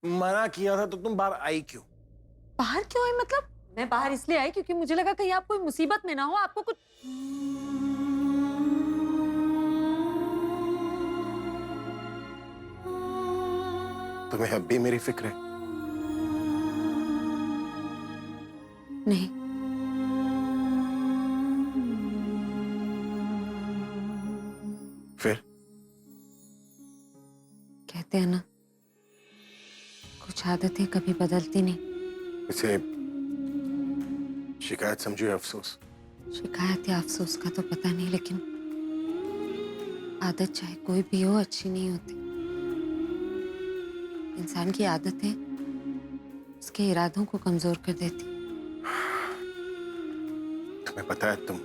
मना किया था तो तुम बाहर आई क्यों? बाहर क्यों आई मतलब? मैं बाहर इसलिए आई क्योंकि मुझे लगा कहीं आप कोई मुसीबत में ना हो, आपको कुछ। तुम्हें अब भी मेरी फिक्र है? नहीं। फिर? कहते हैं ना, कुछ आदतें कभी बदलती नहीं। इसे शिकायत समझो या अफसोस? शिकायत या अफसोस का तो पता नहीं, लेकिन आदत चाहे कोई भी हो अच्छी नहीं होती। इंसान की आदतें उसके इरादों को कमजोर कर देती। तुम्हें पता है तुम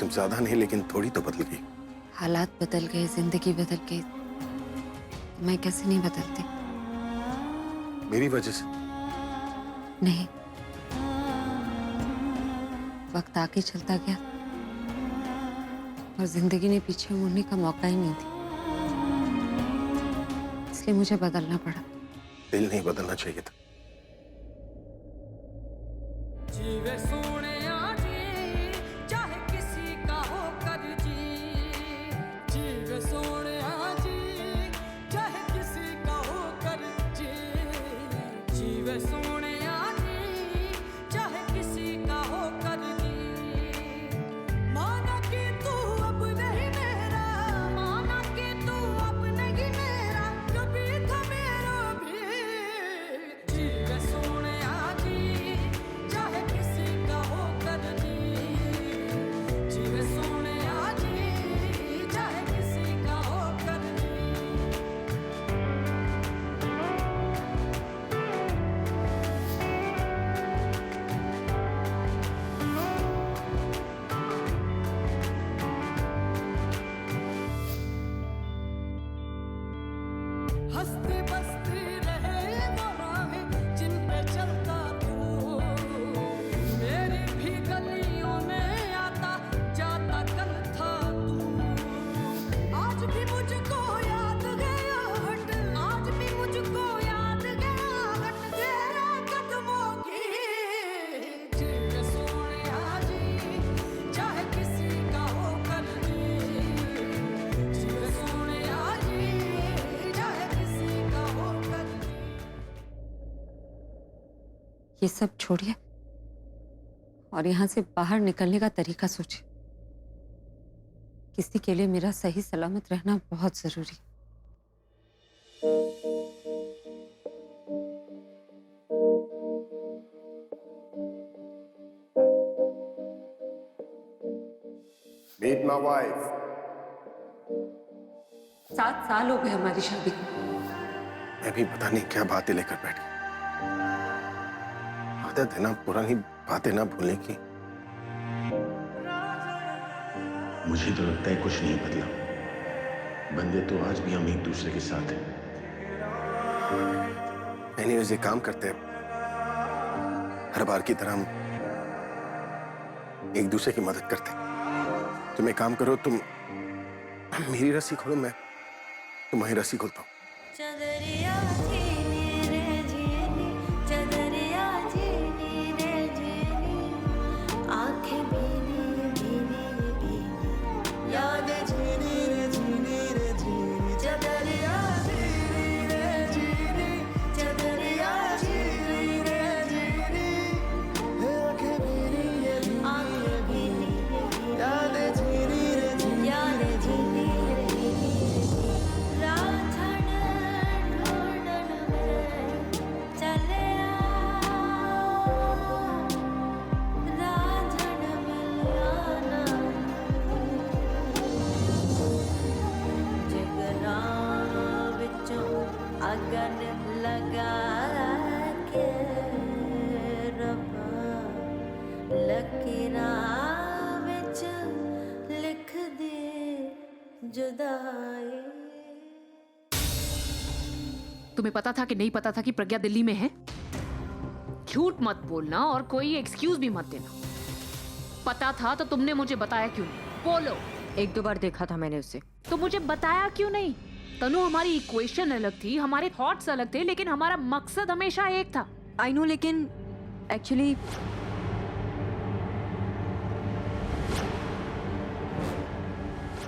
ज्यादा नहीं लेकिन थोड़ी तो बदल गई। हालात बदल गए, जिंदगी बदल गई, तो मैं कैसे नहीं बदलती? मेरी वजह से? नहीं, वक्त आगे चलता गया और जिंदगी ने पीछे मुड़ने का मौका ही नहीं दिया, इसलिए मुझे बदलना पड़ा। दिल नहीं बदलना चाहिए था। जीवे सोनिया जी, चाहे किसी का होकर जी। जीवे सोनिया जी, चाहे किसी का होकर जी। जीवे सोनिया जी, चाहे किसी का होकर जी। माना कि तू अब नहीं मेरा, माना कि तू अब नहीं मेरा, कभी था मेरा भी। जीवे सोनिया जी, चाहे किसी का होकर जी। जीवे सोनिया जी, चाहे किसी का होकर जी। हंसती बसती रहे वो राहें जिन पे चलता तू। मेरी भी गलियों में आता जाता कल था तू। आज भी मुझको याद गया हट, आज भी मुझको याद गया हट तेरे कदमों की। जीवे सोनिया जी, चाहे किसी का होकर जी। जीवे सोनिया जी, चाहे किसी का होकर जी। ये सब छोड़िए और यहाँ से बाहर निकलने का तरीका सोचिए। किसी के लिए मेरा सही सलामत रहना बहुत जरूरी है। Meet my wife. 7 साल हो गए हमारी शादी को। मैं भी पता नहीं क्या बातें लेकर बैठ गई। आदत है ना पुरानी बातें ना भूलने की। मुझे तो लगता है कुछ नहीं बदला। बंदे तो आज भी हम एक दूसरे के साथ हैं। एनीवेज एक काम करते हैं, हर बार की तरह हम एक दूसरे की मदद करते हैं। तुम एक काम करो, तुम मेरी रस्सी खोलो, मैं तुम्हारी रस्सी खोलता हूँ। चदरिया जीनी रे जीनी, चदरिया जीनी रे जीनी, आंखें भीनी भीनी भीनी, याद जीनी रे जीनी, चदरिया जीनी रे जीनी, चदरिया जीनी रे जीनी, आंखें भीनी भीनी, याद जीनी रे जीनी, याद जीनी रे जीनी। राधन ढूंढन में चले राधन मिलाना, जिगरा विचों अगन लगा के रब्बा, लकीरा विच लिख दे जुदाई। तुम्हें पता था कि नहीं पता था कि प्रज्ञा दिल्ली में है? झूठ मत बोलना और कोई एक्सक्यूज भी मत देना। पता था तो तुमने मुझे बताया क्यों नहीं? बोलो। 1-2 बार देखा था मैंने उसे। तो मुझे बताया क्यों नहीं? तनु, हमारी इक्वेशन अलग थी, हमारे थॉट्स अलग थे, लेकिन हमारा मकसद हमेशा एक था। आई नो, लेकिन एक्चुअली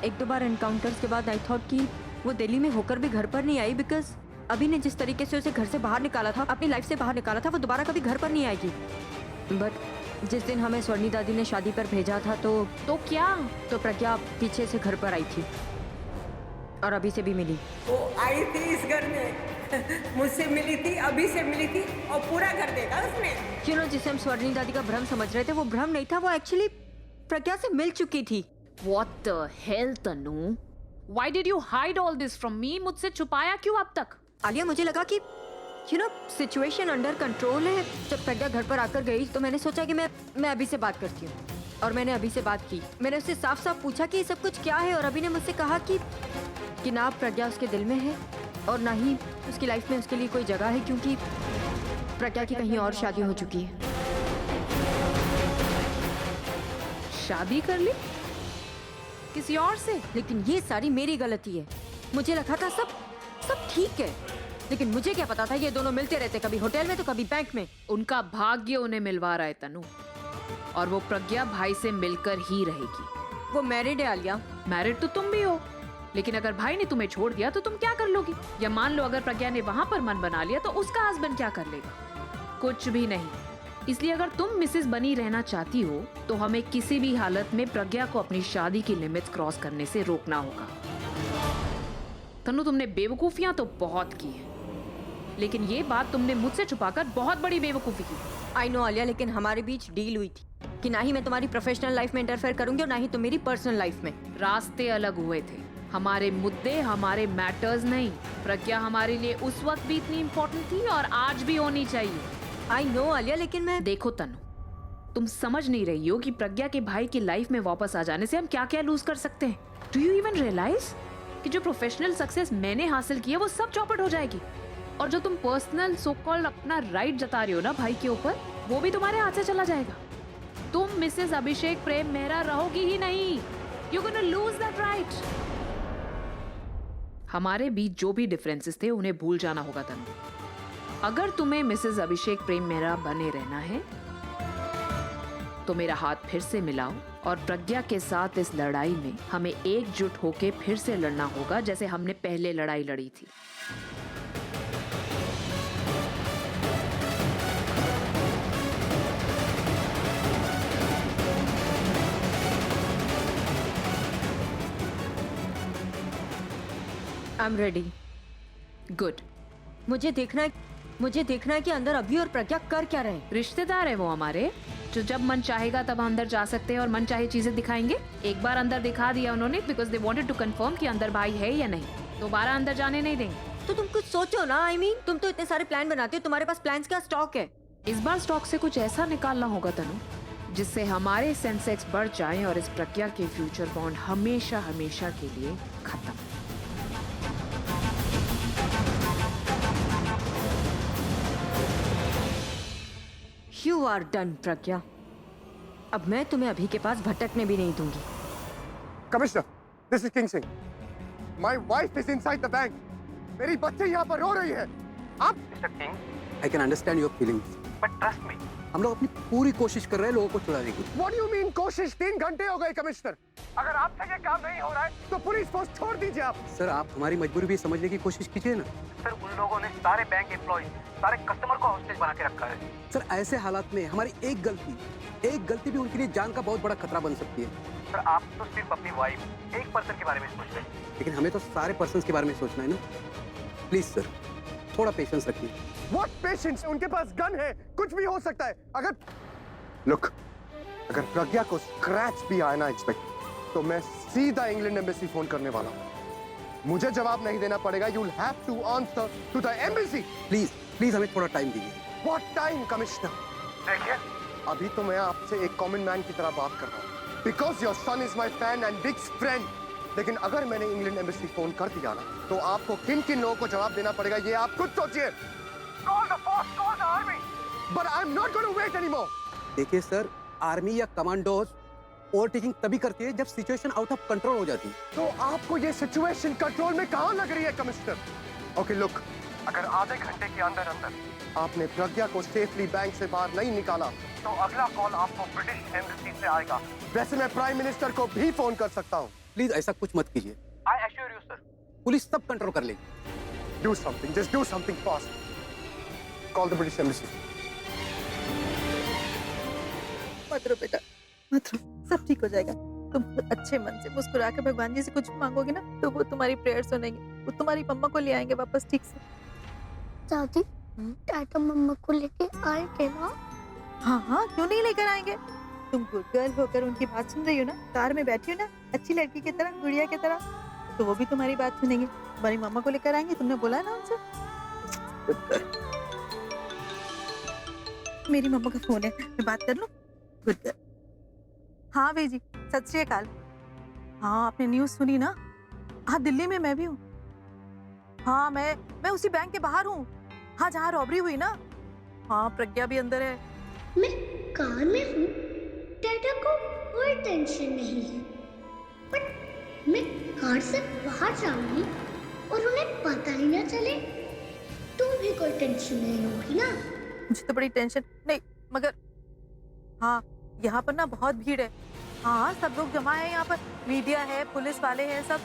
एक दो बार एनकाउंटर्स के बाद आई थॉट कि वो दिल्ली में होकर भी घर पर नहीं आई, बिकॉज अभी ने जिस तरीके से उसे घर से बाहर निकाला था, अपनी लाइफ से बाहर निकाला था, वो दोबारा कभी घर पर नहीं आएगी। बट जिस दिन हमें स्वर्णी दादी ने शादी पर भेजा था तो क्या? तो प्रज्ञा पीछे से घर पर आई थी और अभी से भी मिली। वो आई थी इस घर में, मुझसे मिली थी, अभी से मिली थी और पूरा घर देखा उसने। यू नो, जिसे हम स्वर्णी दादी का भ्रम समझ रहे थे, वो भ्रम नहीं था, वो एक्चुअली प्रज्ञा से मिल चुकी थी। What the hell, Tanu? Why did you hide all this from me? मुझसे छुपाया क्यों अब तक? आलिया, मुझे लगा कि you know situation under control है। जब प्रज्ञा घर पर आकर गई तो मैंने सोचा कि मैं अभी से बात करती हूँ, और मैंने अभी से बात की। मैंने उससे साफ साफ पूछा कि ये सब कुछ क्या है, और अभी ने मुझसे कहा कि ना प्रज्ञा उसके दिल में है और ना ही उसकी लाइफ में उसके लिए कोई जगह है, क्योंकि प्रज्ञा की कहीं और शादी हो चुकी है। शादी कर ली किसी और से? लेकिन ये सारी मेरी गलती है। मुझे लगा था सब ठीक है, लेकिन मुझे क्या पता था ये दोनों मिलते रहते, कभी होटल में तो कभी बैंक में। उनका भाग्य उन्हें मिलवा रहा है तनु, और वो प्रज्ञा भाई से मिलकर ही रहेगी। वो मैरिड है आलिया। मैरिड तो तुम भी हो, लेकिन अगर भाई ने तुम्हें छोड़ दिया तो तुम क्या कर लोगी? या मान लो अगर प्रज्ञा ने वहां पर मन बना लिया तो उसका हस्बैंड क्या कर लेगा? कुछ भी नहीं। इसलिए अगर तुम मिसेस बनी रहना चाहती हो तो हमें किसी भी हालत में प्रज्ञा को अपनी शादी की लिमिट्स क्रॉस करने से रोकना होगा। तनु, तुमने बेवकूफियां तो बहुत की है, लेकिन ये बात तुमने मुझसे छुपाकर बहुत बड़ी बेवकूफी की। आई नो आलिया, लेकिन हमारे बीच डील हुई थी कि ना ही मैं तुम्हारी प्रोफेशनल लाइफ में इंटरफेयर करूंगी और ना ही तुम मेरी पर्सनल लाइफ में। रास्ते अलग हुए थे, हमारे मुद्दे, हमारे मैटर्स नहीं। प्रज्ञा हमारे लिए उस वक्त भी इतनी इंपॉर्टेंट थी और आज भी होनी चाहिए। आई नो आलिया, लेकिन मैं देखो तनु, तुम समझ नहीं रही हो कि प्रज्ञा के भाई की लाइफ में वापस आ जाने से हम क्या क्या लूज कर सकते हैं। डू यू इवन रियलाइज कि जो प्रोफेशनल सक्सेस मैंने हासिल की है वो सब चौपट हो जाएगी, और जो तुम पर्सनल सो कॉल्ड अपना राइट जता रही हो ना भाई के ऊपर, वो भी तुम्हारे हाथ से चला जाएगा। तुम मिसेस अभिषेक प्रेम मेहरा रहोगी ही नहीं। You gonna lose that right. हमारे बीच जो भी डिफरेंसेस थे उन्हें भूल जाना होगा तनु। अगर तुम्हें मिसेस अभिषेक प्रेम मेहरा बने रहना है तो मेरा हाथ फिर से मिलाओ, और प्रज्ञा के साथ इस लड़ाई में हमें एकजुट होकर फिर से लड़ना होगा, जैसे हमने पहले लड़ाई लड़ी थी। I am ready. गुड। मुझे देखना है कि अंदर अभी और प्रज्ञा कर क्या रहे। रिश्तेदार है वो हमारे, जो जब मन चाहेगा तब अंदर जा सकते हैं और मन चाहे चीजें दिखाएंगे। एक बार अंदर दिखा दिया उन्होंने, because they wanted to confirm कि अंदर भाई है या नहीं। दोबारा अंदर जाने नहीं देंगे। तो तुम कुछ सोचो ना। आई मीन, तुम तो इतने सारे प्लान बनाते हो, तुम्हारे पास प्लान्स का स्टॉक है। इस बार स्टॉक से कुछ ऐसा निकालना होगा तनु, जिससे हमारे सेंसेक्स बढ़ जाएं और इस प्रज्ञा के फ्यूचर बॉन्ड हमेशा हमेशा के लिए खत्म। यू आर डन प्रज्ञा। अब मैं तुम्हें अभी के पास भटकने भी नहीं दूंगी। Commissioner, this is king Singh. My wife is inside the bank. मेरी बच्ची यहाँ पर रो रही है। आप mister king, I can understand your feelings, but trust me, हम लोग अपनी पूरी कोशिश कर रहे हैं लोगों को छुड़ाने की। व्हाट डू यू मीन कोशिश? 3 घंटे हो गए कमिश्नर। अगर आपसे ये काम नहीं हो रहा है तो पुलिस फोर्स छोड़ दीजिए आप। सर, आप हमारी मजबूरी भी समझने की कोशिश कीजिए ना। सर, उन लोगों ने सारे बैंक एम्प्लॉय, सारे कस्टमर को हॉस्टेज बना के रखा है। सर, ऐसे हालात में हमारी एक गलती भी उनके लिए जान का बहुत बड़ा खतरा बन सकती है। सर, आप तो सिर्फ अपनी वाइफ, एक पर्सन के बारे में सोच रहे हैं। लेकिन हमें तो सारे पर्सन्स के बारे में सोचना है ना। प्लीज सर, थोड़ा पेशेंस रखिए। What patience? उनके पास गन है, कुछ भी हो सकता है। अगर प्रज्ञा को स्क्रैच भी आया ना इंस्पेक्टर, तो मैं सीधा इंग्लैंड एम्बेसी फोन करने वाला हूँ। मुझे जवाब नहीं देना पड़ेगा। You will have to answer to the embassy. Please हमें थोड़ा टाइम दीजिए। What time commissioner? देखिए, अभी तो मैं आपसे एक कॉमन मैन की तरह बात कर रहा हूँ, because your son is my fan and big friend. लेकिन अगर मैंने इंग्लैंड एम्बेसी फोन कर दिया ना, तो आपको किन किन लोगों को जवाब देना पड़ेगा ये आप खुद सोचिए। Call the force, call the army. But I am not going to wait anymore. देखिए सर, आर्मी या कमांडोज ओवरटेकिंग तभी करती है जब सिचुएशन आउट ऑफ कंट्रोल हो जाती है। तो आपको ये सिचुएशन कंट्रोल में कहाँ लग रही है कमिश्नर? ओके लुक, अगर आधे घंटे के अंदर अंदर आपने प्रज्ञा को सेफली बैंक से बाहर नहीं निकाला तो अगला कॉल आपको ब्रिटिश एम्बेसी से आएगा। वैसे मैं प्राइम मिनिस्टर को भी फोन कर सकता हूँ। प्लीज ऐसा कुछ मत कीजिए, I assure you sir. Police सब कंट्रोल कर लेगी। Do something, just do something fast. Call the British embassy. मत रो बेटा, मत रो, सब ठीक हो जाएगा। तुम अच्छे मन से मुस्कुरा के भगवान जी से कुछ मांगोगे ना तो वो तुम्हारी प्रेयर सुनेंगे, वो तुम्हारी मम्मा को ले आएंगे वापस ठीक से। दादी, टाटा मम्मा को लेके आएंगे ना? हाँ हाँ, क्यों नहीं लेकर आएंगे? तुम गुड गर्ल होकर उनकी बात सुन रही हो ना, कार में बैठी हो ना, अच्छी लड़की की तरह, गुड़िया की तरह, तो वो भी तुम्हारी बात सुनेंगे। तुम्हारी मम्मा को लेकर आएंगे, तुमने बोला ना उनसे। Good girl. मेरी मम्मा का फोन है, मैं बात कर लूं? Good girl. हाँ भाई जी, सत श्री अकाल। हाँ, आपने न्यूज़ सुनी ना? हाँ, दिल्ली में मैं भी हूँ। हाँ, मैं उसी बैंक के बाहर हूँ। हाँ, जहाँ रॉबरी हुई ना। हाँ, प्रज्ञा भी अंदर है। मैं कार में हूँ, टाटा को कोई टेंशन नहीं है, बट मैं कार से बाहर जाऊंगी और उन्हें पता ही ना चले तो भी कोई टेंशन नहीं होगी ना? मुझे तो बड़ी टेंशन नहीं, मगर हाँ, यहाँ पर ना बहुत भीड़ है। हाँ, सब लोग जमा है यहाँ पर, मीडिया है, पुलिस वाले हैं, सब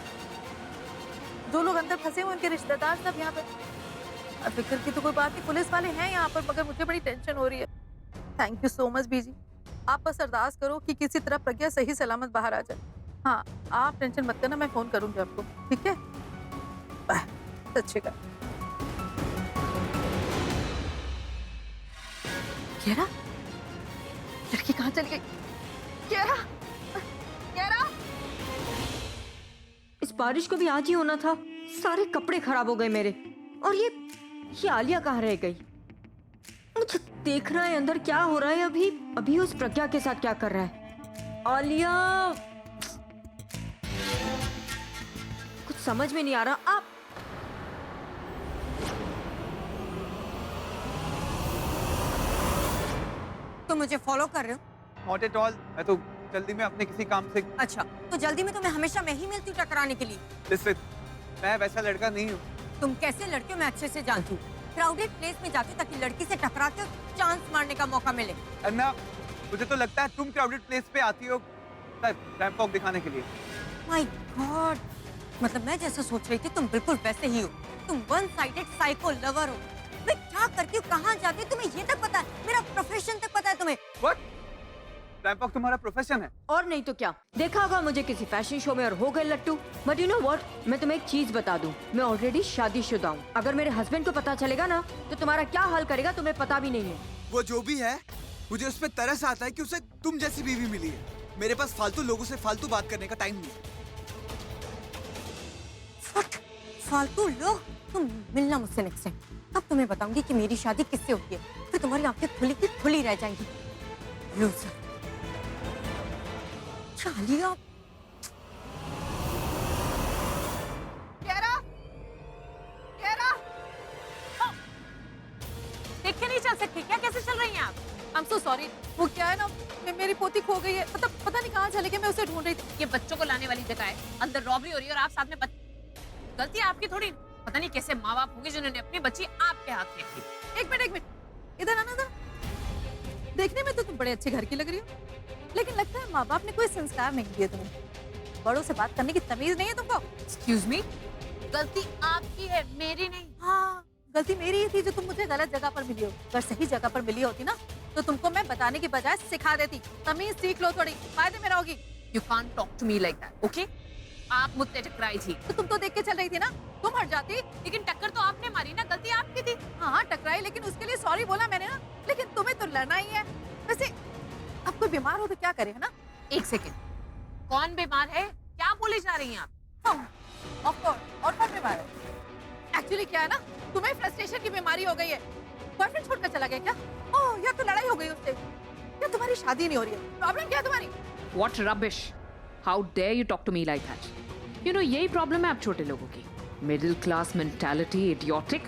जो लोग अंदर फंसे हुए उनके रिश्तेदार सब यहाँ पर। फिक्र की तो कोई बात नहीं, पुलिस वाले हैं यहाँ पर, मगर मुझे बड़ी टेंशन हो रही है। थैंक यू सो मच बीजी, आप बस अरदास करो कि किसी तरह प्रज्ञा सही सलामत बाहर आ जाए। हाँ, आप टेंशन मत करना, मैं फोन करूंगी आपको, ठीक है? बाय। सत श्री अकाल। कियारा, लड़की कहाँ चली गई? कियारा, कियारा। इस बारिश को भी आज ही होना था। सारे कपड़े खराब हो गए मेरे। और ये आलिया कहाँ रह गई? मुझे देखना है अंदर क्या हो रहा है। अभी उस प्रज्ञा के साथ क्या कर रहा है। आलिया, कुछ समझ में नहीं आ रहा। आप तो मुझे फॉलो कर रहे हो? नॉट एट ऑल, मैं तो जल्दी में अपने किसी काम से। अच्छा, तो जल्दी में तुम्हें हमेशा मैं ही मिलती हूँ टकराने के लिए। लिसन, मैं वैसा लड़का नहीं हूँ। तुम कैसे लड़के हो मैं अच्छे से जानती हूँ। क्राउडेड प्लेस में जाती हूँ ताकि लड़की से टकरा के चांस मारने का मौका मिले। अन्ना, मुझे तो लगता है तुम क्राउडेड प्लेस पे आती हो रैंप वॉक दिखाने के लिए। माय गॉड, मतलब मैं जैसा सोच रही थी तुम बिल्कुल वैसे ही हो। तुम वन साइडेड साइको लवर हो। मैं क्या करती हूँ, कहाँ जाती हूँ, तुम्हें ये तक पता है? मेरा प्रोफेशन तक पता है तुम्हें? What? रैंप वॉक तुम्हारा प्रोफेशन है? और नहीं तो क्या, देखा होगा मुझे किसी फैशन शो में और हो गए लट्टू। बट यू नो व्हाट, मैं तुम्हें एक चीज बता दूं, मैं ऑलरेडी शादीशुदा हूँ। अगर मेरे हस्बैंड को पता चलेगा ना तो तुम्हारा क्या हाल करेगा तुम्हें पता भी नहीं है। वो जो भी है, मुझे उस पर तरस आता है कि उसे तुम जैसी बीवी मिली है। मेरे पास फालतू लोगों से फालतू बात करने का टाइम नहीं है। फालतू लोग? तुम मिलना मुझसे नेक्स्ट टाइम, तब तुम्हें बताऊंगी कि मेरी शादी किससे होती है। फिर तुम्हारी आंखें खुली की खुली रह जाएंगी। लूजर। चालिया। देख के नहीं चल सकती क्या? कैसे चल रही हैं आप? I'm so sorry, वो क्या है ना, मेरी पोती खो गई है, मतलब पता नहीं कहाँ चली गई, मैं उसे ढूंढ रही थी। ये बच्चों को लाने वाली जगह है, अंदर रॉबरी हो रही है और आप साथ में गलती आपकी थोड़ी। पता नहीं कैसे माँ बाप होंगे जिन्होंने अपनी बच्ची आपके हाथ में दी। एक मिनट, इधर आना था। देखने में तो तुम बड़े अच्छे घर की लग रही हो, लेकिन लगता है माँ बाप ने कोई संस्कार नहीं दिए तुम्हें। बड़ों से बात करने की तमीज नहीं है तुमको। एक्सक्यूज मी, गलती आपकी है, मेरी नहीं। हाँ, गलती मेरी ही थी जो तुम मुझे गलत जगह पर मिली हो। अगर सही जगह पर मिली होती ना तो तुमको मैं बताने की बजाय सिखा देती। तमीज सीख लो थोड़ी, फायदे में रहोगी। You can't talk to me like that, okay? आप मुझसे टकराई थी तो तुम तो देख के चल रही थी ना, तुम हट जाती। लेकिन टक्कर तो आपने मारी ना, गलती आपकी थी। हाँ, टकराई, लेकिन उसके लिए सॉरी बोला मैंने ना। लेकिन तुम्हें तो लड़ना ही है। वैसे अब कोई बीमार हो तो क्या करे, है ना? एक सेकेंड, कौन बीमार है? क्या बोले जा रही हैं आप? ऑफ कोर्स, और कौन बीमार है? एक्चुअली क्या है ना, तुम्हें फ्रस्ट्रेशन की बीमारी हो गई है। बॉयफ्रेंड छोड़कर चला गया क्या? ओह, या तो लड़ाई हो गई उससे, या तुम्हारी शादी नहीं हो रही है। प्रॉब्लम क्या है तुम्हारी? What rubbish! How dare you talk to me like that? You know, यही प्रॉब्लम है आप छोटे लोगों की। Middle class mentality, idiotic.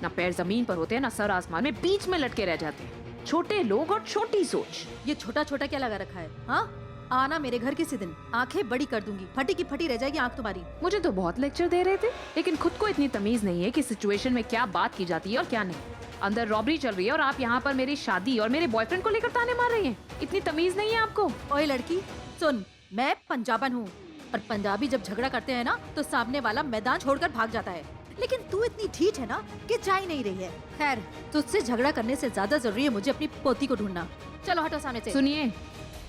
ना पैर जमीन पर होते हैं ना सर आसमान में, बीच में लटके रह जाते हैं। छोटे लोग और छोटी सोच। ये छोटा छोटा क्या लगा रखा है? हाँ, आना मेरे घर किसी दिन, आंखें बड़ी कर दूंगी, फटी की फटी रह जाएगी आंख तुम्हारी। मुझे तो बहुत लेक्चर दे रहे थे, लेकिन खुद को इतनी तमीज नहीं है कि सिचुएशन में क्या बात की जाती है और क्या नहीं। अंदर रॉबरी चल रही है और आप यहाँ पर मेरी शादी और मेरे बॉयफ्रेंड को लेकर ताने मार रही हैं। इतनी तमीज नहीं है आपको? ओए लड़की सुन, मैं पंजाबन हूँ और पंजाबी जब झगड़ा करते हैं ना तो सामने वाला मैदान छोड़कर भाग जाता है, लेकिन तू इतनी ढीठ है ना कि जा ही नहीं रही है। खैर, तुझसे झगड़ा करने से ज्यादा जरूरी है मुझे अपनी पोती को ढूंढना। चलो हटो सामने से। सुनिए,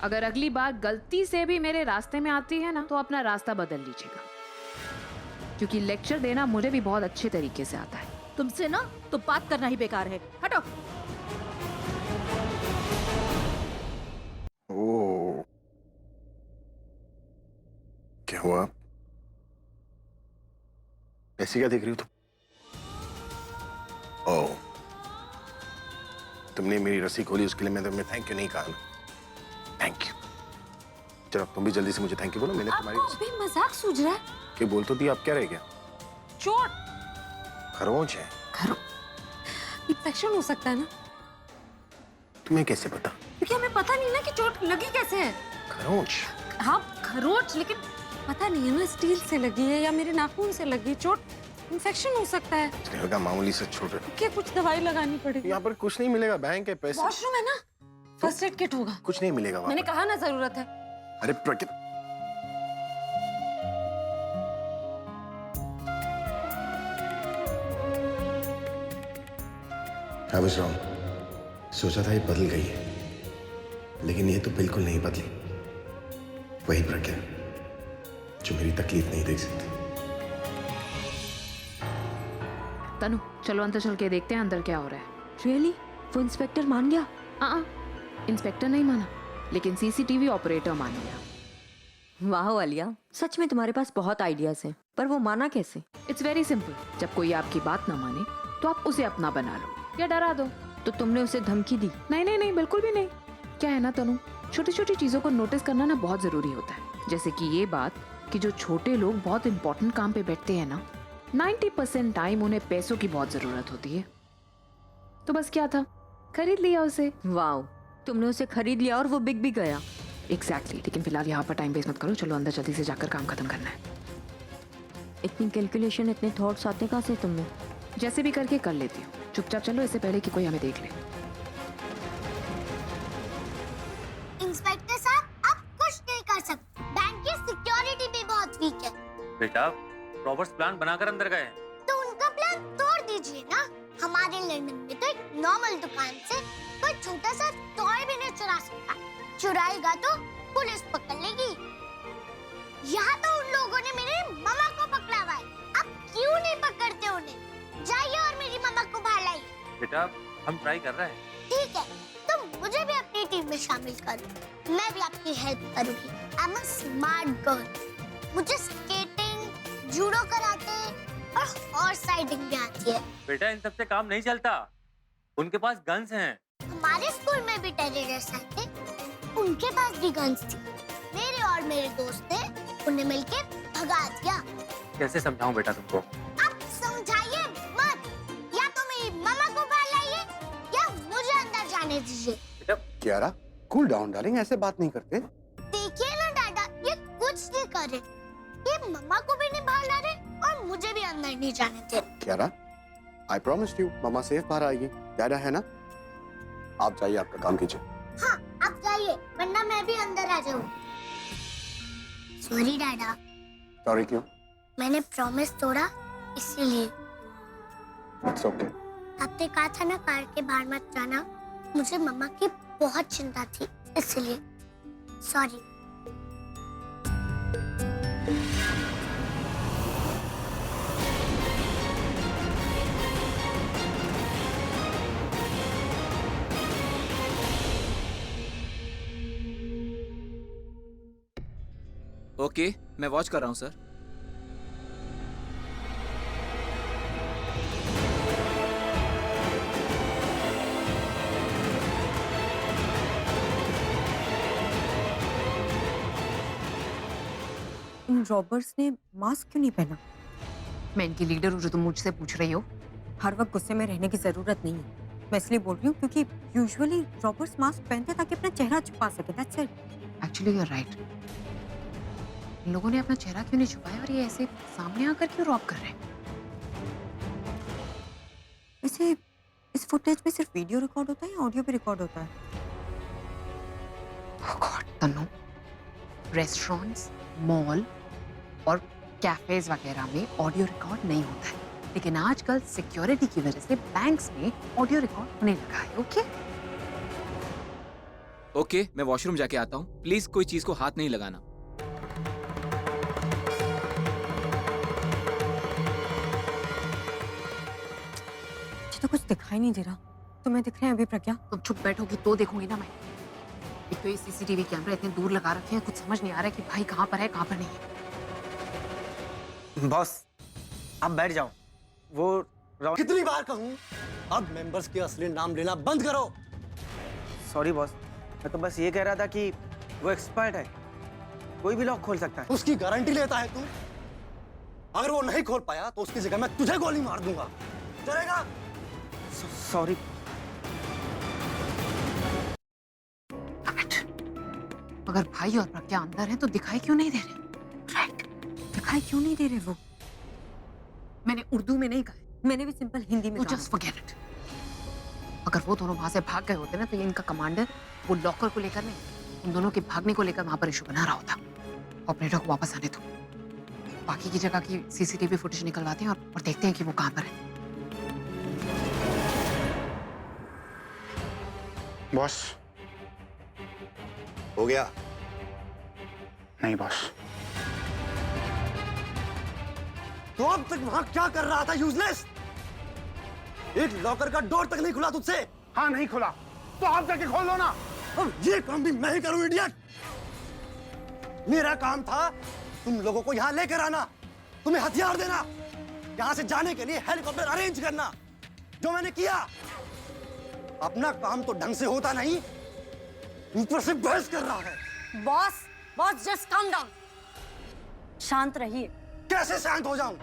अगर अगली बार गलती से भी मेरे रास्ते में आती है ना तो अपना रास्ता बदल लीजिएगा, क्योंकि लेक्चर देना मुझे भी बहुत अच्छे तरीके से आता है। तुमसे ना तो बात करना ही बेकार है, हटो। ओह, क्या हुआ? ऐसी क्या देख रही हो तुम? ओह, तुमने मेरी रस्सी खोली उसके लिए मैं तुम्हें थैंक यू नहीं कहा ना। Thank you. चलो तुम भी जल्दी से मुझे थैंक यू बोलो। मैंने तुम्हारी अभी मजाक सूझ रहा है? कि बोल तो दी, आप क्या रह गया? चोट, खरोंच है। इन्फेक्शन हो सकता है ना? तुम्हें कैसे पता? क्योंकि हमें पता नहीं ना कि चोट लगी कैसे है। खरोंच? हाँ खरोच, लेकिन पता नहीं है ना स्टील से लगी है या मेरे नाखून से लगी। चोट, इन्फेक्शन हो सकता है। होगा मामूली से छोट। क्या कुछ दवाई लगानी पड़ेगी? यहाँ पर कुछ नहीं मिलेगा, बैंक है, पैसे। वॉशरूम है ना, फर्स्ट एड किट होगा। कुछ नहीं मिलेगा वहाँ मैंने पर। कहा ना जरूरत है। अरे प्रकृति, I was wrong. सोचा था ये बदल गई है, लेकिन ये तो बिल्कुल नहीं बदली। वही प्रज्ञा जो मेरी तकलीफ नहीं देख सकती। तनु, चलो अंदर चल के देखते हैं अंदर क्या हो रहा है। रियली? वो इंस्पेक्टर मान गया? इंस्पेक्टर नहीं माना, लेकिन सीसीटीवी ऑपरेटर मान गया। वाह आलिया, सच में तुम्हारे पास बहुत आइडियाज हैं, पर वो माना कैसे? It's very simple. जब कोई आपकी बात ना माने तो आप उसे अपना बना लो या डरा दो। तो तुमने उसे धमकी दी? नहीं नहीं नहीं, बिल्कुल भी नहीं। क्या है ना तनु, छोटी छोटी चीजों को नोटिस करना ना बहुत जरूरी होता है। जैसे कि ये बात कि जो छोटे लोग बहुत इंपॉर्टेंट काम पे बैठते हैं ना, 90% टाइम उन्हें पैसों की बहुत जरूरत होती है। तो बस क्या था, खरीद लिया उसे। वाह, तुमने उसे खरीद लिया और वो बिक भी गया। एग्जैक्टली। लेकिन फिलहाल यहाँ पर टाइम वेस्ट मत करो, चलो अंदर जल्दी से जाकर काम खत्म करना है। इतनी कैलकुलेशन, इतने थॉट्स आते कहाँ से तुम्हें? जैसे भी करके कर लेती हूँ। चुपचाप चलो, इससे पहले कि कोई हमें देख ले। इंस्पेक्टर साहब, आप कुछ नहीं कर सकते। बैंक की सिक्योरिटी भी बहुत वीक है। बेटा, रॉबर्ट्स प्लान बनाकर अंदर गए। तो उनका प्लान तोड़ दीजिए ना। हमारे लंदन में तो एक नॉर्मल दुकान से कोई छोटा सा टॉय भी नहीं चुरा सकता। चुराएगा तो पुलिस पकड़ लेगी। यहाँ तो उन लोगों ने मेरे मामा को पकड़ा हुआ है। आप क्यों नहीं पकड़ते उन्हें? जाइए और मेरी मामा को बाहर लाइए। बेटा, हम ट्राई कर रहे हैं। ठीक है, तुम मुझे भी अपनी टीम में शामिल करो। मैं भी आपकी हेल्प करूंगी। I am a smart girl. मुझे स्केटिंग, जूडो कराटे और हॉर्स राइडिंग भी आती है। बेटा, इन सब से काम नहीं चलता। उनके पास गन्स हैं। हमारे स्कूल में भी टेररिस्ट आए थे, उनके पास भी गन्स थी। मेरे और मेरे दोस्त ने उन्हें मिलके भगा दिया। कैसे समझाऊं बेटा तुमको? आप समझाइए मत। या तो मेरी मामा को बाहर लाइए या मुझे अंदर जाने दीजिए। कियारा, कूल डाउन डार्लिंग, ऐसे बात नहीं करते। देखिए ना दादा, ये कुछ नहीं कर रहे। ये मम्मा को भी नहीं बाहर ला रहे और मुझे भी अंदर नहीं जाने दे। Kiara, I promised you, mamma safe बाहर आएगी। डैडा है ना? आप जाइए, आपका काम कीजिए। हाँ, आप जाइए, वरना मैं भी अंदर आ जाऊँ। सॉरी डैडा। सॉरी क्यों? मैंने प्रॉमिस तोड़ा, इसीलिए। It's okay. आपने कहा था ना कार के बाहर मत जाना। मुझे मम्मा की बहुत चिंता थी, इसलिए सॉरी। ओके, मैं वॉच कर रहा हूँ सर। इन रॉबर्ट्स ने मास्क क्यों नहीं पहना? मैं इनकी लीडर हूँ जो तुम मुझसे पूछ रही हो। हर वक्त गुस्से में रहने की जरूरत नहीं है। मैं इसलिए बोल रही हूँ क्योंकि यूजुअली रॉबर्ट्स मास्क पहनते ताकि अपना चेहरा छुपा सके। That's it. Actually you are right. इन लोगों ने अपना चेहरा क्यों नहीं छुपाया और ये ऐसे सामने आकर क्यों रॉब कर रहे हैं? वैसे इस फुटेज में सिर्फ वीडियो रिकॉर्ड होता है या ऑडियो भी रिकॉर्ड होता है? Oh God, Tannu, restaurants, mall और कैफेज वगैरह में ऑडियो रिकॉर्ड नहीं होता है, लेकिन आजकल सिक्योरिटी की वजह से बैंक्स में ऑडियो रिकॉर्ड होने लगा है। ओके ओके, मैं वॉशरूम जाके आता हूँ। प्लीज कोई चीज को हाथ नहीं लगाना। मुझे तो कुछ दिखाई नहीं दे रहा। तुम्हें दिख रहे हैं अभी प्रज्ञा? तुम चुप बैठोगी तो देखूंगी ना मैं। एक तो ये सीसीटीवी कैमरा इतने दूर लगा रखे हैं, कुछ समझ नहीं आ रहा है कि भाई कहाँ पर है कहाँ पर नहीं है। बॉस आप बैठ जाओ। वो कितनी बार कहूँ, अब मेंबर्स के असली नाम लेना बंद करो। सॉरी बॉस, मैं तो बस ये कह रहा था कि वो एक्सपर्ट है, कोई भी लॉक खोल सकता है। उसकी गारंटी लेता है तू? अगर वो नहीं खोल पाया तो उसकी जगह मैं तुझे गोली मार दूंगा, चलेगा? सॉरी। अगर भाई और प्रज्ञा अंदर हैं तो दिखाई क्यों नहीं दे रहे? राइट, दिखाई क्यों नहीं दे रहे वो? मैंने उर्दू में नहीं कहा, मैंने भी सिंपल हिंदी में कहा। Just forget it. अगर वो दोनों वहां से भाग गए होते ना तो ये इनका कमांडर वो लॉकर को लेकर नहीं, उन दोनों के भागने को लेकर वहां पर इशू बना रहा होता। ऑपरेटर को वापस आने दो, बाकी की जगह की सीसीटीवी फुटेज निकलवाते हैं और देखते हैं कि वो कहां पर है। बॉस, हो गया? नहीं बॉस। तो अब तक वहां क्या कर रहा था यूजलेस? एक लॉकर का डोर तक नहीं खुला तुझसे? हाँ नहीं खुला, तो आप जाके खोल लो ना। अब ये काम भी मैं ही करूं इडियट? मेरा काम था तुम लोगों को यहाँ लेकर आना, तुम्हें हथियार देना, यहाँ से जाने के लिए हेलीकॉप्टर अरेंज करना, जो मैंने किया। अपना काम तो ढंग से होता नहीं, ऊपर से बहस कर रहा है। Boss, boss just calm down, शांत रहिए। कैसे शांत हो जाऊं?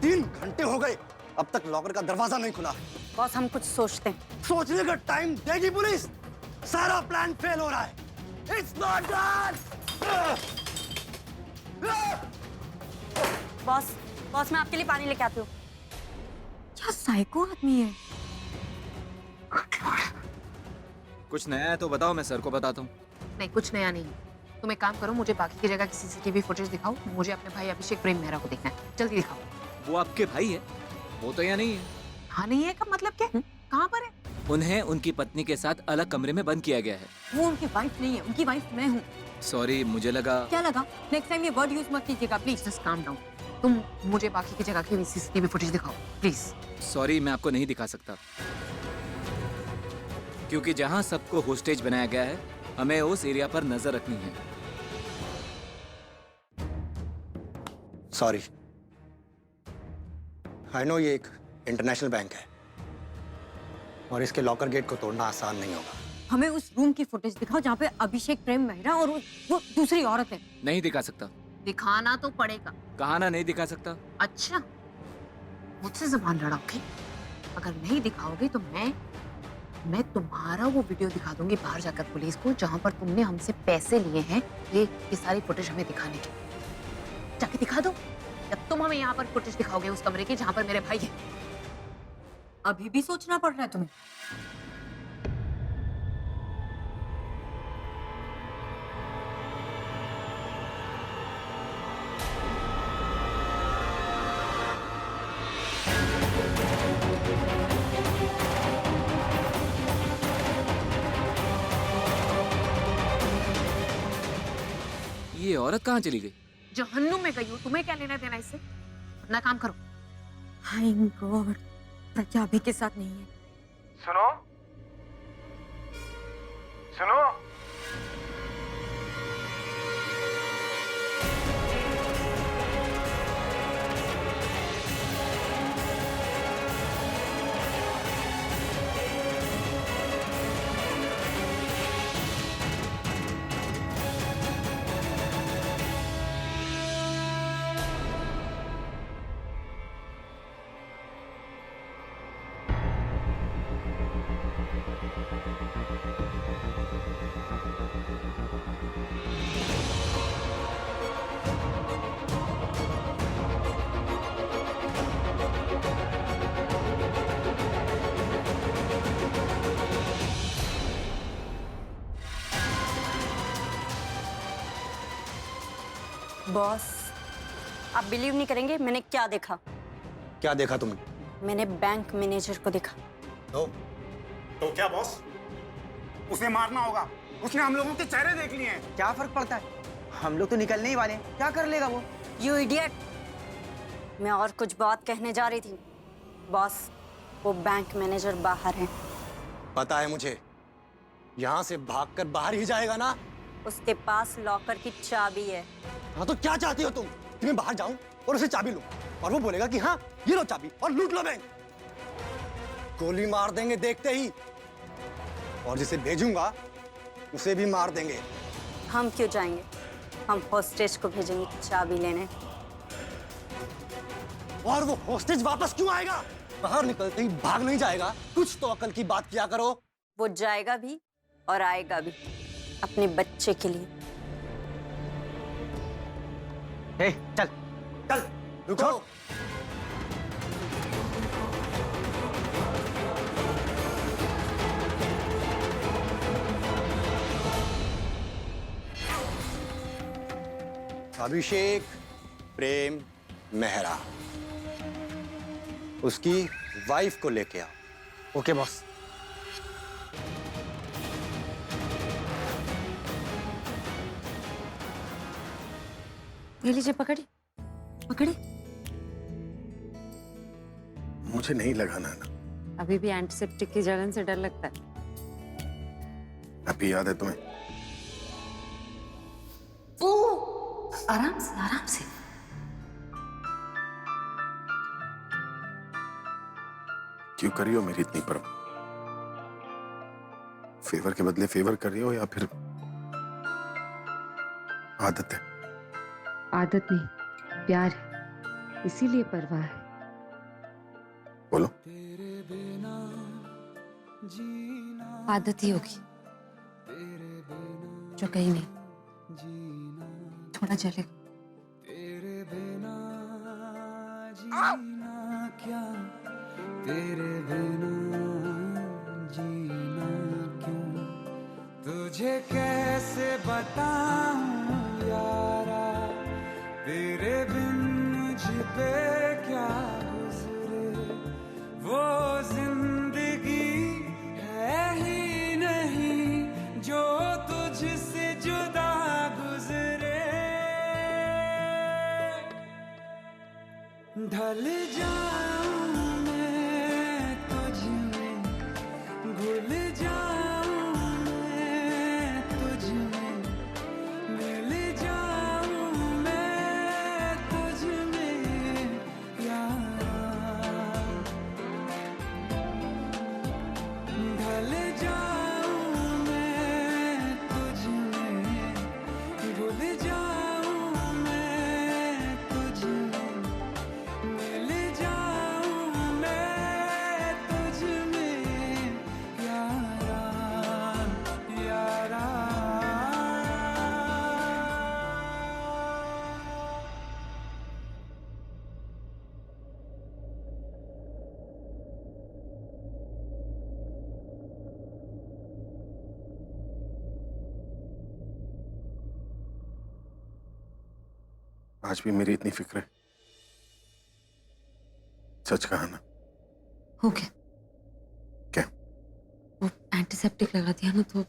3 घंटे हो गए, अब तक लॉकर का दरवाजा नहीं खुला। बॉस हम कुछ सोचते हैं। सोचने का टाइम देगी पुलिस? सारा प्लान फेल हो रहा है। It's not done! Boss, boss मैं आपके लिए पानी लेके आती हूँ। क्या साइको आदमी है। कुछ नया है तो बताओ, मैं सर को बताता हूँ। नहीं, कुछ नया नहीं। तुम एक काम करो, मुझे बाकी की जगह की सीसीटीवी फुटेज दिखाओ। मुझे अपने भाई अभिषेक प्रेम मेहरा को देखना है, जल्दी दिखाओ। वो आपके भाई है? वो तो यहाँ नहीं है। हाँ नहीं है का मतलब क्या? कहाँ पर है? उन्हें उनकी पत्नी के साथ अलग कमरे में बंद किया गया है। वो उनकी वाइफ नहीं है, उनकी वाइफ मैं हूँ। सॉरी, मुझे लगा। क्या लगा? नेक्स्ट टाइम ये वर्ड यूज मत कीजिएगा प्लीज। Just calm down. तुम मुझे बाकी की जगह की सीसीटीवी फुटेज दिखाओ प्लीज। सॉरी, मैं आपको नहीं दिखा सकता, क्योंकि जहां सबको होस्टेज बनाया गया है, हमें उस एरिया पर नजर रखनी है। सॉरी, आई नो ये एक इंटरनेशनल बैंक है और इसके लॉकर गेट को तोड़ना आसान नहीं होगा। हमें उस रूम की फुटेज दिखाओ जहाँ पे अभिषेक प्रेम मेहरा और वो दूसरी औरत है। नहीं दिखा सकता। दिखाना तो पड़ेगा। कहाना नहीं दिखा सकता। अच्छा, मुझसे जुबान लड़ाओगे? अगर नहीं दिखाओगे तो मैं तुम्हारा वो वीडियो दिखा दूंगी बाहर जाकर पुलिस को, जहां पर तुमने हमसे पैसे लिए हैं ये सारी फुटेज हमें दिखाने की। जाके दिखा दो, या तुम हमें यहाँ पर फुटेज दिखाओगे उस कमरे की जहां पर मेरे भाई है। अभी भी सोचना पड़ रहा है तुम्हें? ये औरत कहाँ चली गई? जहन्नुम में गई हो, तुम्हें क्या लेना देना इससे? अपना काम करो। हाय गॉड, प्रज्ञा अभी के साथ नहीं है। सुनो, सुनो। बॉस, आप बिलीव नहीं करेंगे मैंने क्या देखा। क्या देखा तुमने? मैंने बैंक मैनेजर को देखा। तो क्या बॉस, उसे मारना होगा? उसने हम लोगों के चेहरे देख लिए हैं। क्या फर्क पड़ता है, हम लोग तो निकलने ही वाले हैं, क्या कर लेगा वो? यू इडियट, मैं और कुछ बात कहने जा रही थी। बॉस, वो बैंक मैनेजर बाहर है। पता है मुझे, यहाँ से भागकर बाहर ही जाएगा ना? उसके पास लॉकर की चाबी है। हाँ तो क्या चाहती हो तुम? कि मैं बाहर जाऊं और उसे चाबी लूं और वो बोलेगा कि हाँ ये लो चाबी और लूट लो बैंक? गोली मार देंगे देखते ही, और जिसे भेजूंगा उसे भी मार देंगे। हम क्यों जाएंगे, हम होस्टेज को भेजेंगे चाबी लेने। और वो होस्टेज वापस क्यों आएगा? बाहर निकलते ही भाग नहीं जाएगा। कुछ तो अकल की बात किया करो। वो जाएगा भी और आएगा भी अपने बच्चे के लिए। हे, चल चल, रुको। अभिषेक प्रेम मेहरा, उसकी वाइफ को लेके आओ। Okay boss. ये लीजिए, पकड़ी पकड़ी। मुझे नहीं लगाना ना। अभी भी एंटीसेप्टिक की जलन से डर लगता है। अभी याद है तुम्हें? आराम से आराम से। क्यों कर रही हो मेरी इतनी परवाह? फेवर के बदले फेवर कर रही हो या फिर आदत है? आदत नहीं, प्यार है, इसीलिए परवाह है। बोलो। आदत ही होगी, जो कहीं नहीं, थोड़ा जलेगा। क्या तेरे बिना जीना क्यों, तुझे कैसे बताऊं यारा, तेरे बिन मुझ पे क्या गुजरे, वो जिंदगी है ही नहीं जो तुझसे जुदा गुजरे। ढल जाऊं मैं तुझ में, भूल जाऊं मैं तुझ में, मिल जाऊं मैं तुझ में यारा, ढल जाऊं मैं तुझ में, भूल जाऊं मैं तुझ में, मिल जाऊं मैं तुझ में यारा, यारा। आज भी मेरी इतनी फिक्र है? सच कहा ना? हो गया। क्या? वो एंटीसेप्टिक लगा दिया ना, तो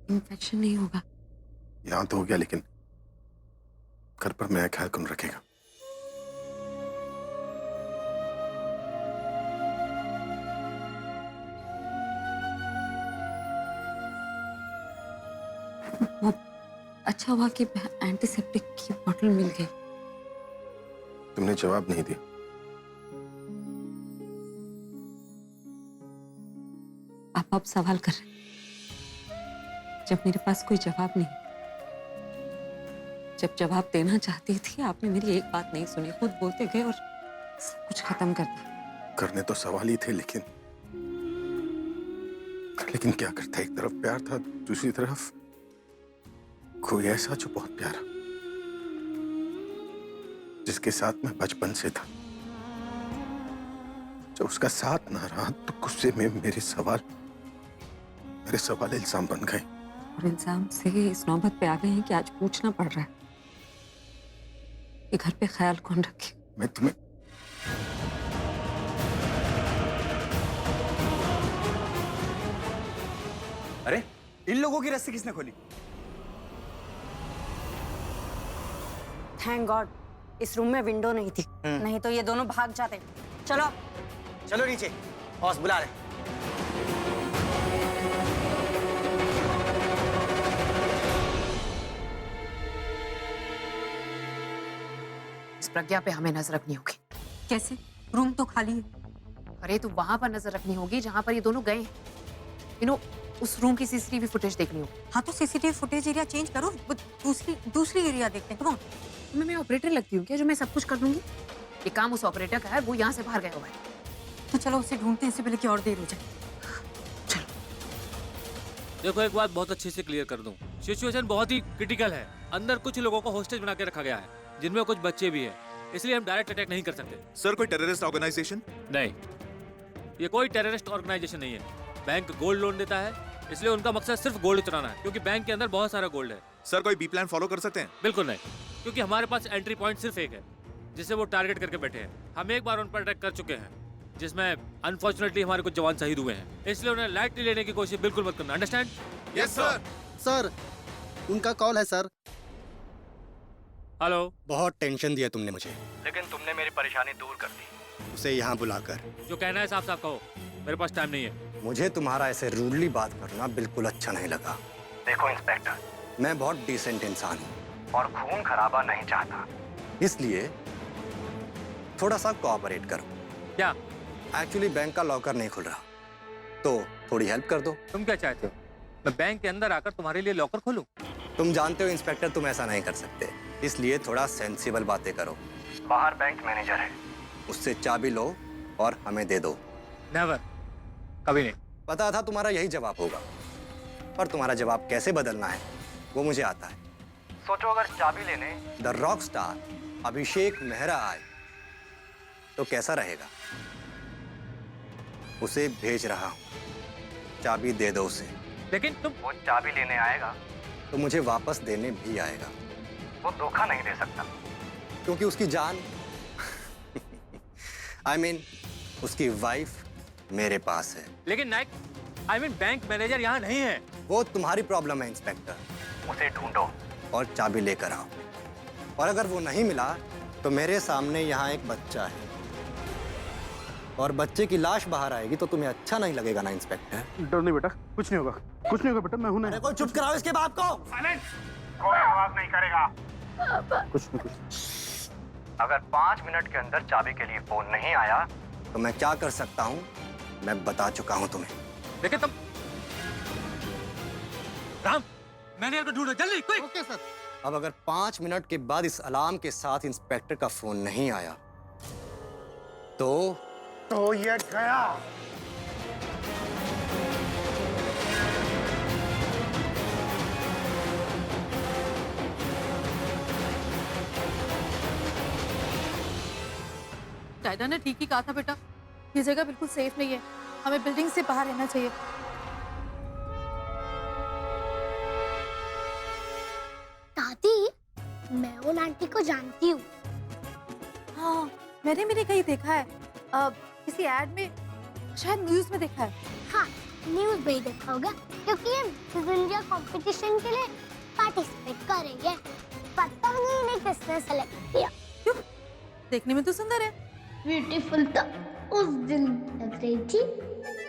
इन्फेक्शन नहीं होगा। यहाँ तो हो गया, लेकिन घर पर मेरा ख्याल कौन रखेगा? वो अच्छा हुआ कि एंटीसेप्टिक की बोतल मिल गई। तुमने जवाब नहीं दिया। आप अब सवाल कर रहे हैं जब मेरे पास कोई जवाब नहीं। जब जवाब देना चाहती थी आपने मेरी एक बात नहीं सुनी, खुद बोलते गए और सब कुछ खत्म कर दिया। करने तो सवाल ही थे, लेकिन क्या करता? एक तरफ प्यार था, दूसरी तरफ कोई ऐसा जो बहुत प्यारा, जिसके साथ मैं बचपन से था। जब उसका साथ ना रहा तो गुस्से में मेरे सवाल इल्जाम बन गए। और इल्जाम से इस नौबत पे आ गए हैं कि आज पूछना पड़ रहा है। ये घर पे ख्याल कौन रखे? मैं तुम्हें अरे इन लोगों की रस्सी किसने खोली? थैंक गॉड इस रूम में विंडो नहीं थी, नहीं तो ये दोनों भाग जाते। चलो चलो नीचे, बॉस बुला रहे। इस प्रज्ञा पे हमें नजर रखनी होगी। कैसे? रूम तो खाली है। अरे तो वहां पर नजर रखनी होगी जहां पर ये दोनों गए हैं। उस रूम की सीसीटीवी फुटेज देखनी होगी। हाँ तो सीसीटीवी फुटेज एरिया चेंज करो, वो दूसरी एरिया देखते हैं। Come on. मैं ऑपरेटर लगती हूँ क्या जो मैं सब कुछ कर दूंगी? ये काम उस ऑपरेटर का है, वो यहाँ से बाहर गया हुआ है। तो चलो उसे ढूंढते हैं, इससे पहले कि और देर हो जाए। देखो एक बात बहुत अच्छे से क्लियर कर दूं, सिचुएशन बहुत ही क्रिटिकल है। अंदर कुछ लोगों को होस्टेज बना के रखा गया है, जिनमें कुछ बच्चे भी हैं, इसलिए हम डायरेक्ट अटैक नहीं कर सकते। सर कोई टेररिस्ट ऑर्गेनाइजेशन? नहीं, ये कोई टेररिस्ट ऑर्गेनाइजेशन नहीं है। बैंक गोल्ड लोन देता है, इसलिए उनका मकसद सिर्फ गोल्ड चुराना है, क्योंकि बैंक के अंदर बहुत सारा गोल्ड है। सर कोई बी प्लान फॉलो कर सकते हैं? बिल्कुल नहीं, क्योंकि हमारे पास एंट्री पॉइंट सिर्फ एक है, जिसे वो टारगेट करके बैठे हैं। हम एक बार उन पर अटैक कर चुके हैं, जिसमें अनफॉर्चुनेटली हमारे कुछ जवान शहीद हुए हैं, इसलिए उन्हें लाइटली लेने की कोशिश बिल्कुल मत करना। अंडरस्टैंड? Yes sir. सर उनका कॉल है सर। हेलो। बहुत टेंशन दिया तुमने मुझे, लेकिन तुमने मेरी परेशानी दूर कर दी। उसे यहाँ बुलाकर जो कहना है साफ साफ कहो, मेरे पास टाइम नहीं है। मुझे तुम्हारा ऐसे रूडली बात करना बिल्कुल अच्छा नहीं लगा। देखो इंस्पेक्टर, मैं बहुत डिसेंट इंसान हूँ और खून खराबा नहीं चाहता, इसलिए थोड़ा सा कोऑपरेट करो। क्या? एक्चुअली बैंक का लॉकर नहीं खुल रहा, तो थोड़ी हेल्प कर दो। तुम क्या चाहते हो? मैं बैंक के अंदर आकर तुम्हारे लिए लॉकर खोलूं? तुम जानते हो इंस्पेक्टर तुम ऐसा नहीं कर सकते, इसलिए थोड़ा सेंसिबल बातें करो। बाहर बैंक मैनेजर है, उससे चाबी लो और हमें दे दो। नेवर, कभी नहीं। पता था तुम्हारा यही जवाब होगा, पर तुम्हारा जवाब कैसे बदलना है वो मुझे आता है। सोचो अगर चाबी लेने द रॉक स्टार अभिषेक मेहरा आए तो कैसा रहेगा? उसे भेज रहा हूँ, चाबी दे दो उसे। लेकिन तुम वो चाबी लेने आएगा तो मुझे वापस देने भी आएगा। वो धोखा नहीं दे सकता, क्योंकि उसकी जान I mean, उसकी वाइफ मेरे पास है। लेकिन नाइक, बैंक मैनेजर यहाँ नहीं है। वो तुम्हारी प्रॉब्लम है इंस्पेक्टर, उसे ढूंढो और चाबी लेकर आओ। और अगर वो नहीं मिला तो मेरे सामने यहाँ एक बच्चा है, और बच्चे की लाश बाहर आएगी तो तुम्हें अच्छा नहीं लगेगा ना इंस्पेक्टर? डर नहीं बेटा, कुछ नहीं होगा, कुछ नहीं होगा बेटा, मैं हूं ना। कोई चुप कराओ इसके बाप को। कोई आवाज नहीं करेगा। कुछ नहीं, कुछ। अगर 5 मिनट के अंदर चाबी के लिए फोन नहीं आया तो मैं क्या कर सकता हूँ मैं बता चुका हूँ तुम्हें। देखिए तुम राम, मैंने आपको ढूंढा, जल्दी क्विक। Okay sir. अब अगर 5 मिनट के बाद इस अलार्म के साथ इंस्पेक्टर का फोन नहीं आया तो ये गया। टाइडा ने ठीक ही कहा था बेटा, ये जगह बिल्कुल सेफ नहीं है, हमें बिल्डिंग से बाहर रहना चाहिए। दादी, मैं उन आंटी को जानती हूँ। हाँ, मैंने भी कहीं देखा है, किसी एड में, शायद न्यूज में देखा है। हाँ, न्यूज में ही देखा होगा, क्योंकि ये मिस इंडिया कंपटीशन के लिए पार्टिसिपेट कर रही है। पता नहीं इन्हें किसने सेलेक्ट किया। क्यों? देखने में तो सुंदर है। ब्यूटीफुल तो उस दिन लग रही थी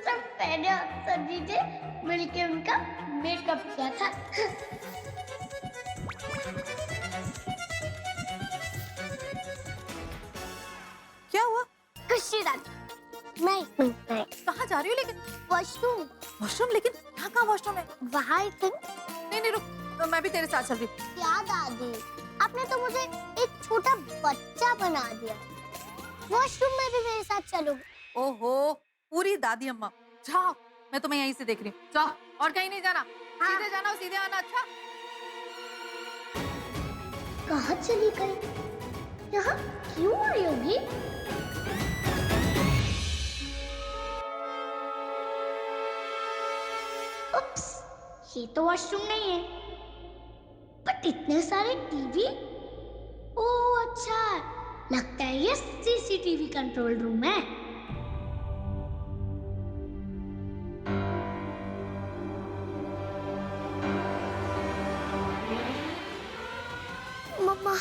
जब मैंने और सनी ने मिलके उनका मेकअप किया था। क्या हुआ? कुछ नहीं दादी, मैं कहाँ जा रही हो? लेकिन वॉशरूम। वॉशरूम? लेकिन यहाँ कहाँ वॉशरूम है? वहाँ आई थिंक। नहीं रुक, तो मैं भी तेरे साथ चल रही हूँ। क्या दादी, आपने तो मुझे एक छोटा बच्चा बना दिया। वॉशरूम में भी मेरे साथ चलोगे? ओहो, पूरी दादी अम्मा। जाओ, मैं तुम्हें यहीं से देख रही हूँ। जाओ, और कहीं नहीं जाना। हाँ। सीधे जाना और सीधे आना। अच्छा? कहाँ चली गई? यहाँ क्यों आई होगी? उप्स, ये तो वॉशरूम नहीं है, बट इतने सारे टीवी। ओह अच्छा, लगता है ये सीसीटीवी कंट्रोल रूम है। मम्मा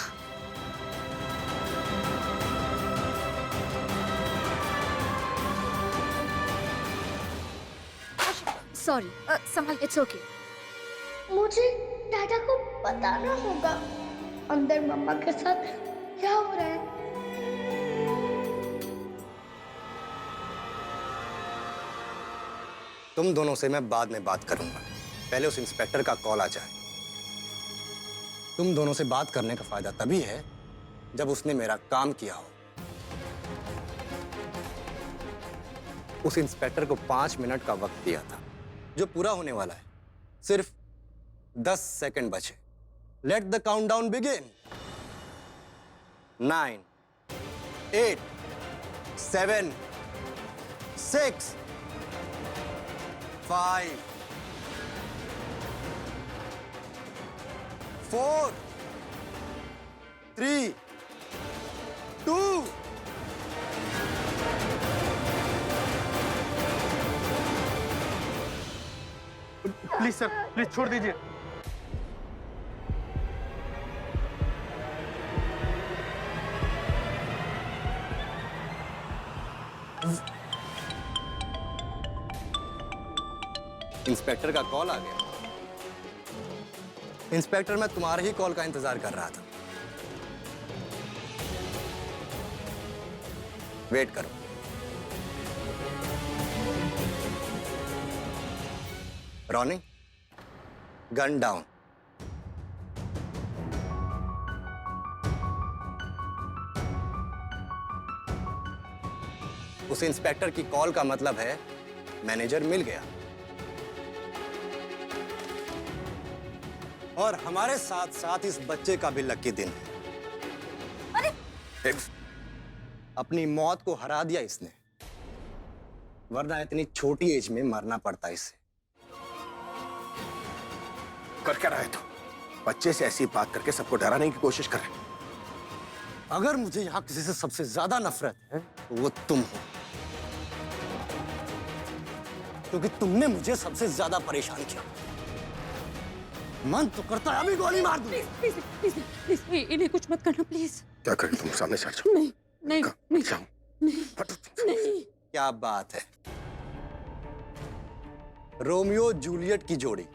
सॉरी, संभाल, इट्स ओके। मुझे दादा को बताना होगा अंदर मम्मा के साथ क्या हो रहा है। तुम दोनों से मैं बाद में बात करूंगा, पहले उस इंस्पेक्टर का कॉल आ जाए। तुम दोनों से बात करने का फायदा तभी है जब उसने मेरा काम किया हो। उस इंस्पेक्टर को 5 मिनट का वक्त दिया था, जो पूरा होने वाला है। सिर्फ 10 सेकंड बचे। Let the countdown begin. 9, 8, 7, 6, 5, 4, 3, 2। Please sir, please छोड़ दीजिए। इंस्पेक्टर का कॉल आ गया। इंस्पेक्टर, मैं तुम्हारे ही कॉल का इंतजार कर रहा था। वेट करो। Ronnie, gun down. उस इंस्पेक्टर की कॉल का मतलब है मैनेजर मिल गया। और हमारे साथ साथ इस बच्चे का भी लकी दिन है। अरे अपनी मौत को हरा दिया इसने, वरना इतनी छोटी एज में मरना पड़ता इसे। कर क्या रहा है तो? बच्चे से ऐसी बात करके सबको डराने की कोशिश कर रहे हैं। अगर मुझे यहां किसी से सबसे ज्यादा नफरत है तो वो तुम हो, क्योंकि तुमने मुझे सबसे ज्यादा परेशान किया। मन तो करता है अभी गोली मार दूं। प्लीज प्लीज प्लीज प्लीज, इन्हें कुछ मत करना प्लीज। क्या करें? तुम सामने से हट जाओ। नहीं नहीं नहीं नहीं। क्या बात है, रोमियो जूलियट की जोड़ी।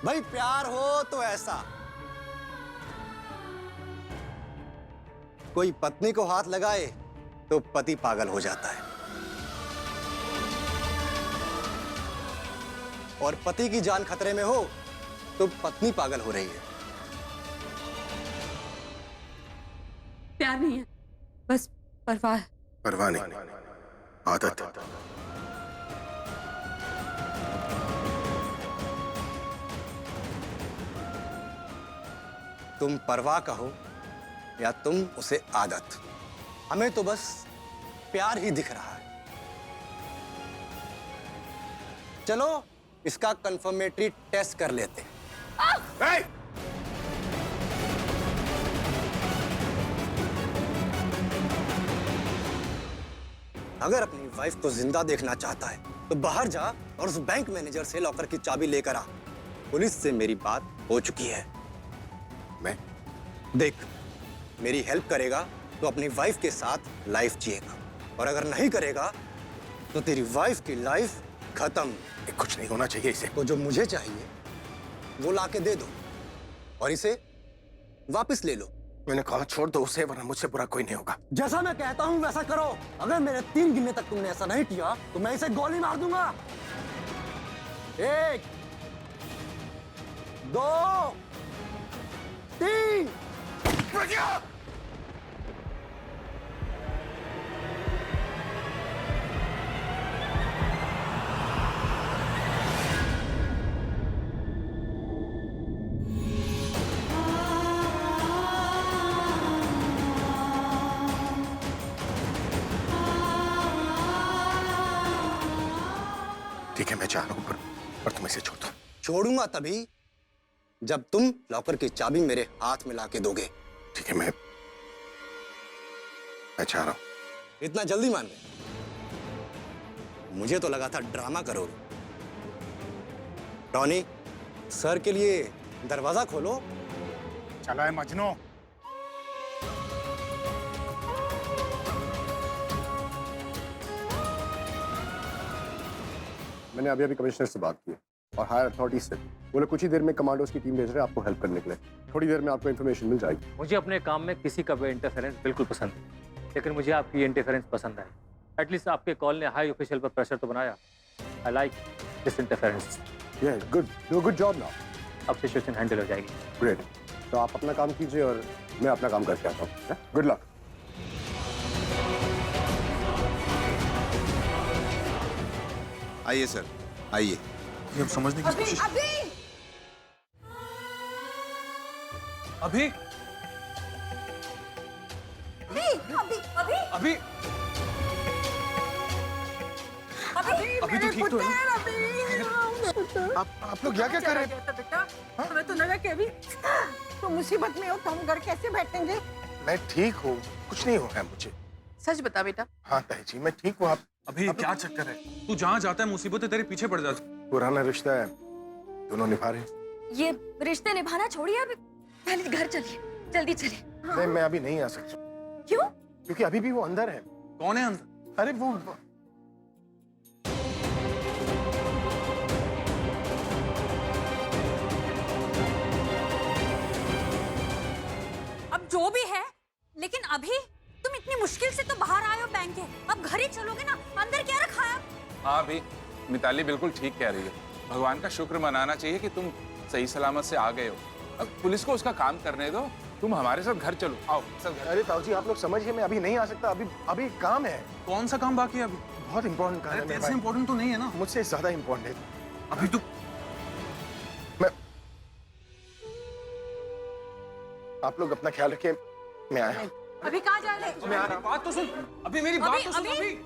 भाई प्यार हो तो ऐसा। कोई पत्नी को हाथ लगाए तो पति पागल हो जाता है, और पति की जान खतरे में हो तो पत्नी पागल हो रही है। प्यार नहीं है, बस परवाह है। परवाह नहीं, आदत है। तुम परवाह कहो या तुम उसे आदत, हमें तो बस प्यार ही दिख रहा है। चलो इसका कंफर्मेटरी टेस्ट कर लेते हैं। अगर अपनी वाइफ को जिंदा देखना चाहता है तो बाहर जा और उस बैंक मैनेजर से लॉकर की चाबी लेकर आ। पुलिस से मेरी बात हो चुकी है। मैं देख, मेरी हेल्प करेगा तो अपनी वाइफ के साथ लाइफ जिएगा, और अगर नहीं करेगा तो तेरी वाइफ की लाइफ खत्म। कुछ नहीं होना चाहिए इसे। तो जो मुझे चाहिए वो लाके दे दो और इसे वापस ले लो। मैंने कहा छोड़ दो उसे, वरना मुझसे बुरा कोई नहीं होगा। जैसा मैं कहता हूं वैसा करो। अगर मेरे 3 गिनने तक तुमने ऐसा नहीं किया तो मैं इसे गोली मार दूंगा। 1, 2, 3। ठीक है, मैं जा रहा हूं, पर तुम इसे छोड़ दो। छोड़ूंगा तभी जब तुम लॉकर की चाबी मेरे हाथ में लाके दोगे। ठीक है, मैं चाह रहा हूं। इतना जल्दी मान गए? मुझे तो लगा था ड्रामा करोगे। टॉनी, सर के लिए दरवाजा खोलो। चला है मजनू। मैंने अभी कमिश्नर से बात की और हायर अथॉरिटी से। बोले कुछ ही देर में कमांडोज की टीम भेज रहे हैं आपको हेल्प करने के लिए। थोड़ी देर में आपको इन्फॉर्मेशन मिल जाएगी। मुझे अपने काम में किसी का भी इंटरफेरेंस बिल्कुल पसंद नहीं, लेकिन मुझे आपकी इंटरफेरेंस पसंद है। एटलीस्ट आपके कॉल ने हाई ऑफिशियल पर प्रेशर तो बनाया। I like this interference. Good, do good job now. अब सिचुएशन हैंडल हो जाएगी। ग्रेट, तो आप अपना काम कीजिए और मैं अपना काम करके आता हूँ। Good luck. आइए सर, आइए। ये हम समझने की कोशिश। अभी अभी अभी अभी तो ठीक तो है। आप लोग क्या कर रहे हैं? बेटा, हमें तो लगा कि अभी तो मुसीबत में हो तो हम घर कैसे बैठेंगे? मैं ठीक हूँ, कुछ नहीं हुआ है मुझे। सच बता बेटा। हाँ ताई जी, मैं ठीक हूँ। आप अभी क्या चक्कर है? तू जहाँ जाता है मुसीबतें तेरे पीछे पड़ जाती। पुराना रिश्ता है, दोनों निभा रहे हैं। ये रिश्ते निभाना छोड़िए, अब पहले घर चलिए, जल्दी चलिए। नहीं, मैं अभी नहीं आ सकता। क्यों? क्योंकि अभी भी वो अंदर है। कौन है अंदर? अरे वो अब जो भी है, लेकिन अभी तुम इतनी मुश्किल से तो बाहर आए हो बैंक के, अब घर ही चलोगे ना? अंदर क्या रखा है? हाँ भी मिताली बिल्कुल ठीक कह रही है। भगवान का शुक्र मनाना चाहिए कि तुम सही सलामत से आ गए हो। अब पुलिस को उसका काम करने दो, तुम हमारे साथ घर चलो। आओ सब घर। अरे ताऊ जी, आप लोग समझिए, मैं अभी नहीं आ सकता। अभी काम है। कौन सा काम बाकी है अभी? बहुत इंपॉर्टेंट काम है। तेरे से इंपॉर्टेंट तो नहीं है ना? मुझसे ज्यादा इंपॉर्टेंट है। अभी तो मैं आप लोग अपना ख्याल रखिए, मैं आया। अभी कहाँ जा रहे? मैं आ रहा। बात तो सुन, अभी मेरी बात तो सुन। अभी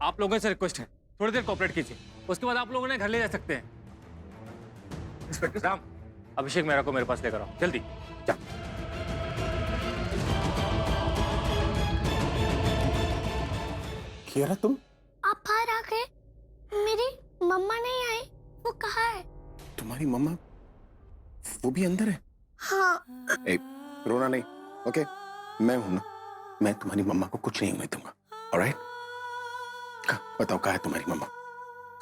आप लोगों से रिक्वेस्ट है, थोड़ी देर कोऑपरेट कीजिए, उसके बाद आप लोगों ने घर ले जा सकते हैं। इंस्पेक्टर साहब, अभिषेक मेरा को मेरे पास लेकर आओ, जल्दी। जा। कियारा, तुम? आप बाहर आ गए? मेरी मम्मा नहीं आई, वो कहाँ है? तुम्हारी मम्मा वो भी अंदर है? हाँ। रोना नहीं, ओके? मैं हूं ना, मैं तुम्हारी मम्मा को कुछ नहीं होने दूंगा। ऑलराइट? बताओ कहाँ है तुम्हारी मम्मा?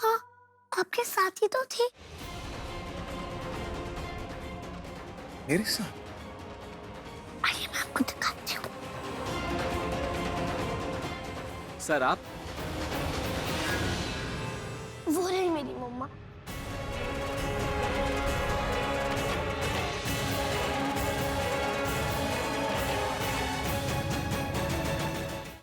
हाँ, आपके साथ ही तो थी। मेरे साथ? आइए मैं आपको दिखाती हूँ। सर आप